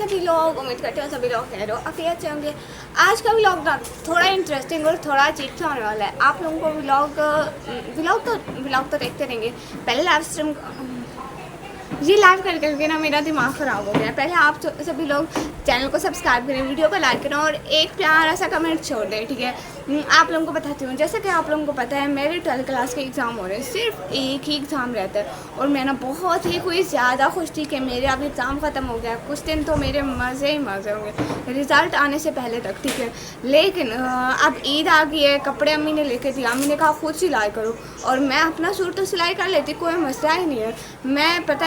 सभी लोग, उम्मीद करते हो सभी लोग खैर काफ़ी अच्छे होंगे। आज का व्लॉग ना थोड़ा इंटरेस्टिंग और थोड़ा अजीब सा होने वाला है। आप लोगों को व्लॉग तो देखते रहेंगे। पहले लाइव स्ट्रीम ये लाइव कर करके ना मेरा दिमाग ख़राब हो गया। पहले आप सभी लोग चैनल को सब्सक्राइब करें, वीडियो को लाइक करें और एक प्यारा सा कमेंट छोड़ दें, ठीक है। आप लोगों को बताती हूँ, जैसे कि आप लोगों को पता है मेरे 12th क्लास के एग्ज़ाम हो रहे हैं। सिर्फ एक ही एग्ज़ाम रहता है और मैं ना बहुत ही कोई ज़्यादा खुश थी कि मेरे अब एग्ज़ाम ख़त्म हो गया। कुछ दिन तो मेरे मज़े ही मज़े होंगे रिज़ल्ट आने से पहले तक, ठीक है। लेकिन अब ईद आ गई है, कपड़े अम्मी ने लेके दिए। अम्मी ने कहा खुद सिलाई करो और मैं अपना सूट तो सिलाई कर लेती, कोई मसला ही नहीं है।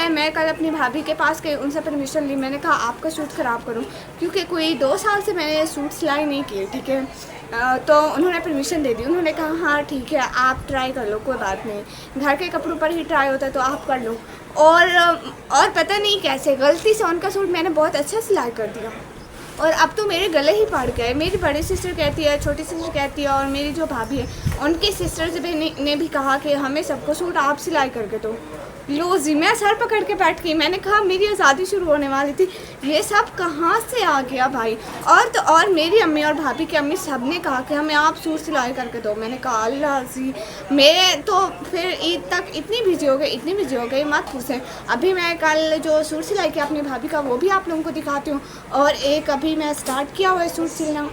मैं कल अपनी भाभी के पास गई, उनसे परमिशन ली। मैंने कहा आपका सूट ख़राब करूं, क्योंकि कोई 2 साल से मैंने सूट सिलाई नहीं किए, ठीक है। तो उन्होंने परमिशन दे दी। उन्होंने कहा हाँ ठीक है, आप ट्राई कर लो, कोई बात नहीं, घर के कपड़ों पर ही ट्राई होता है तो आप कर लो। और पता नहीं कैसे गलती से उनका सूट मैंने बहुत अच्छा सिलाई कर दिया और अब तो मेरे गले ही पड़ गए। मेरी बड़ी सिस्टर कहती है, छोटी सिस्टर कहती है और मेरी जो भाभी है उनकी सिस्टर्स ने भी कहा कि हमें सबको सूट आप सिलाई करके दो। लो जी, मैं सर पकड़ के बैठ गई। मैंने कहा मेरी आज़ादी शुरू होने वाली थी, ये सब कहाँ से आ गया भाई। और मेरी अम्मी और भाभी की अम्मी सब ने कहा कि हमें आप सूट सिलाई करके दो। मैंने कहा अल्लाह जी, मैं तो फिर ईद तक इतनी बिजी हो गई मत पूछें। अभी मैं कल जो सूट सिलाई किया अपनी भाभी का वो भी आप लोगों को दिखाती हूँ। और एक अभी मैं स्टार्ट किया हुआ है सूट सिलना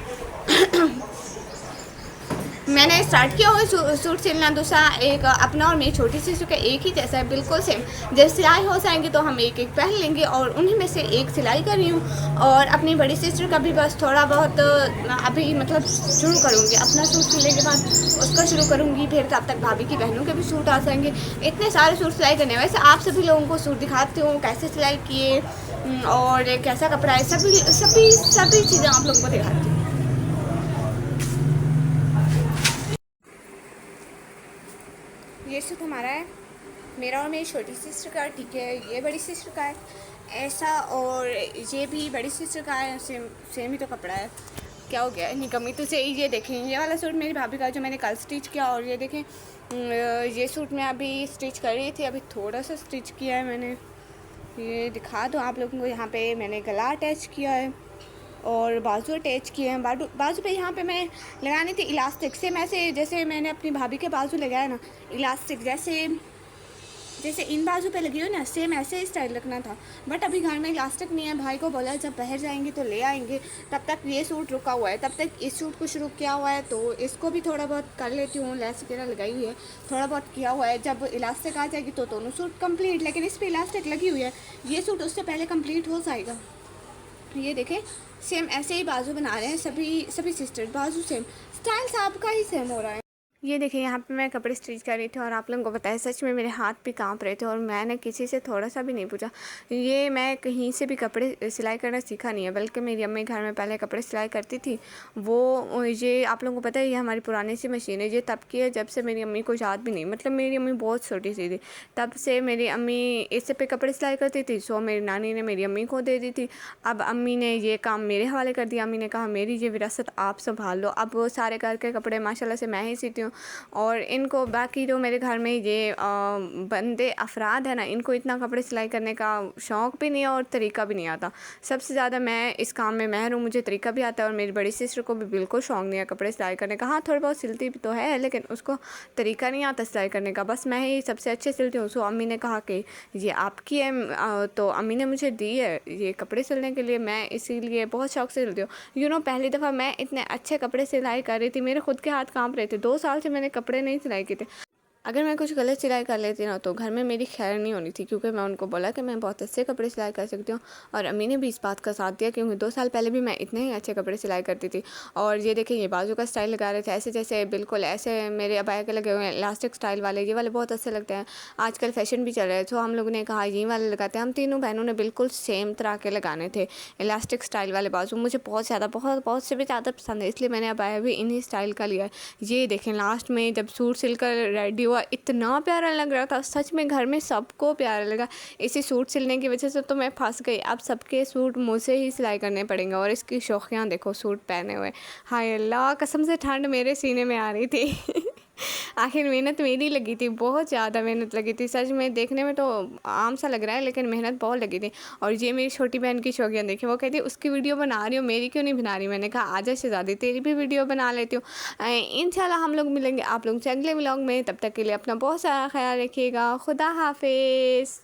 मैंने स्टार्ट किया हुआ सूट सिलना। दूसरा एक अपना और मेरी छोटी सिस्टर का एक ही जैसा है, बिल्कुल सेम। जब सिलाई हो जाएंगी तो हम एक एक पहन लेंगे और उन्हीं में से एक सिलाई कर रही हूँ। और अपनी बड़ी सिस्टर का भी बस थोड़ा बहुत अभी मतलब शुरू करूँगी। अपना सूट सिलने के बाद उसका शुरू करूँगी, फिर तब तक भाभी की बहनों के भी सूट आ जाएंगे। इतने सारे सूट सिलाई करने। वैसे आप सभी लोगों को सूट दिखाती हूँ कैसे सिलाई किए और कैसा कपड़ा है, सभी चीज़ें आप लोगों को दिखाती हूँ। ये सूट हमारा है, मेरा और मेरी छोटी सिस्टर का, ठीक है। ये बड़ी सिस्टर का है ऐसा, और ये भी बड़ी सिस्टर का है। सेम ही तो कपड़ा है, क्या हो गया निकम्मी तुझे। ये देखें, ये वाला सूट मेरी भाभी का जो मैंने कल स्टिच किया। और ये देखें ये सूट मैं अभी स्टिच कर रही थी, अभी थोड़ा सा स्टिच किया है मैंने। ये दिखा दूँ आप लोगों को, यहाँ पे मैंने गला अटैच किया है और बाजू अटैच किए हैं। बाजू पे यहाँ पे मैं लगानी थी इलास्टिक, सेम ऐसे जैसे मैंने अपनी भाभी के बाजू लगाया ना इलास्टिक, जैसे इन बाजू पे लगी हो ना, सेम ऐसे ही स्टाइल रखना था। बट अभी घर में इलास्टिक नहीं है। भाई को बोला जब बाहर जाएंगे तो ले आएंगे, तब तक ये सूट रुका हुआ है, तब तक इस सूट को शुरू किया हुआ है तो इसको भी थोड़ा बहुत कर लेती हूँ। लेस वगैरह लगाई हुई है, थोड़ा बहुत किया हुआ है। जब इलास्टिक आ जाएगी तो दोनों सूट कंप्लीट, लेकिन इस पर इलास्टिक लगी हुई है, ये सूट उससे पहले कंप्लीट हो जाएगा। ये देखें सेम ऐसे ही बाजू बना रहे हैं सभी सिस्टर, बाजू सेम, स्टाइल सबका ही सेम हो रहा है। ये देखिए यहाँ पे मैं कपड़े स्टिच कर रही थी और आप लोगों को बताया सच में मेरे हाथ भी कांप रहे थे और मैंने किसी से थोड़ा सा भी नहीं पूछा। ये मैं कहीं से भी कपड़े सिलाई करना सीखा नहीं है, बल्कि मेरी अम्मी घर में पहले कपड़े सिलाई करती थी। वो ये आप लोगों को पता है ये हमारी पुरानी सी मशीन है, ये तब की है जब से मेरी अम्मी को याद भी नहीं, मतलब मेरी अम्मी बहुत छोटी सी थी तब से मेरी अम्मी इससे पे कपड़े सिलाई करती थी। सो मेरी नानी ने मेरी अम्मी को दे दी थी। अब अम्मी ने ये काम मेरे हवाले कर दिया। अम्मी ने कहा मेरी ये विरासत आप संभाल लो। अब वो सारे घर के कपड़े माशाल्लाह से मैं ही सीती हूँ। और इनको बाकी जो मेरे घर में ये बंदे अफराद है ना, इनको इतना कपड़े सिलाई करने का शौक़ भी नहीं है और तरीका भी नहीं आता। सबसे ज़्यादा मैं इस काम में माहिर हूँ, मुझे तरीका भी आता है। और मेरी बड़ी सिस्टर को भी बिल्कुल शौक़ नहीं है कपड़े सिलाई करने का। हाँ थोड़ा बहुत सिलती भी तो है, लेकिन उसको तरीका नहीं आता सिलाई करने का, बस मैं ही सबसे अच्छे सिलती हूँ। सो अम्मी ने कहा कि ये आपकी है, तो अम्मी ने मुझे दी है ये कपड़े सिलने के लिए, मैं इसीलिए बहुत शौक़ से सिलती हूँ। पहली दफ़ा मैं इतने अच्छे कपड़े सिलाई कर रही थी, मेरे खुद के हाथ कांप रहे थे। 2 साल से मैंने कपड़े नहीं सिलाई किए थे। अगर मैं कुछ गलत सिलाई कर लेती ना तो घर में मेरी खैर नहीं होनी थी, क्योंकि मैं उनको बोला कि मैं बहुत अच्छे कपड़े सिलाई कर सकती हूँ। और अम्मी ने भी इस बात का साथ दिया, क्योंकि 2 साल पहले भी मैं इतने ही अच्छे कपड़े सिलाई करती थी। और ये देखिए ये बाजू का स्टाइल लगा रहे थे ऐसे जैसे बिल्कुल ऐसे मेरे अबाया के लगे हुए हैं इलास्टिक स्टाइल वाले, ये वाले बहुत अच्छे लगते हैं, आजकल फैशन भी चल रहा है। तो हम लोगों ने कहा ये वाले लगाते हैं। हम तीनों बहनों ने बिल्कुल सेम तरह के लगाने थे इलास्टिक स्टाइल वाले बाजू। मुझे बहुत ज़्यादा बहुत से भी ज़्यादा पसंद है, इसलिए मैंने अबाया भी इन्हीं स्टाइल का लिया है। ये देखें लास्ट में जब सूट सिलकर रेडी हुआ इतना प्यारा लग रहा था, सच में घर में सबको प्यारा लगा। इसी सूट सिलने की वजह से तो मैं फंस गई। अब सबके सूट मुझसे ही सिलाई करने पड़ेंगे। और इसकी शौकियाँ देखो सूट पहने हुए, हाय अल्लाह कसम से ठंड मेरे सीने में आ रही थी आखिर मेहनत मेरी लगी थी, बहुत ज़्यादा मेहनत लगी थी। सच में देखने में तो आम सा लग रहा है, लेकिन मेहनत बहुत लगी थी। और ये मेरी छोटी बहन की शौकियाँ देखिए, वो कहती है उसकी वीडियो बना रही हो, मेरी क्यों नहीं बना रही? मैंने कहा आजा शहज़ादी, तेरी भी वीडियो बना लेती हूँ। इंशाल्लाह हम लोग मिलेंगे आप लोग से अगले व्लॉग में। तब तक के लिए अपना बहुत सारा ख्याल रखिएगा। खुदा हाफिज़।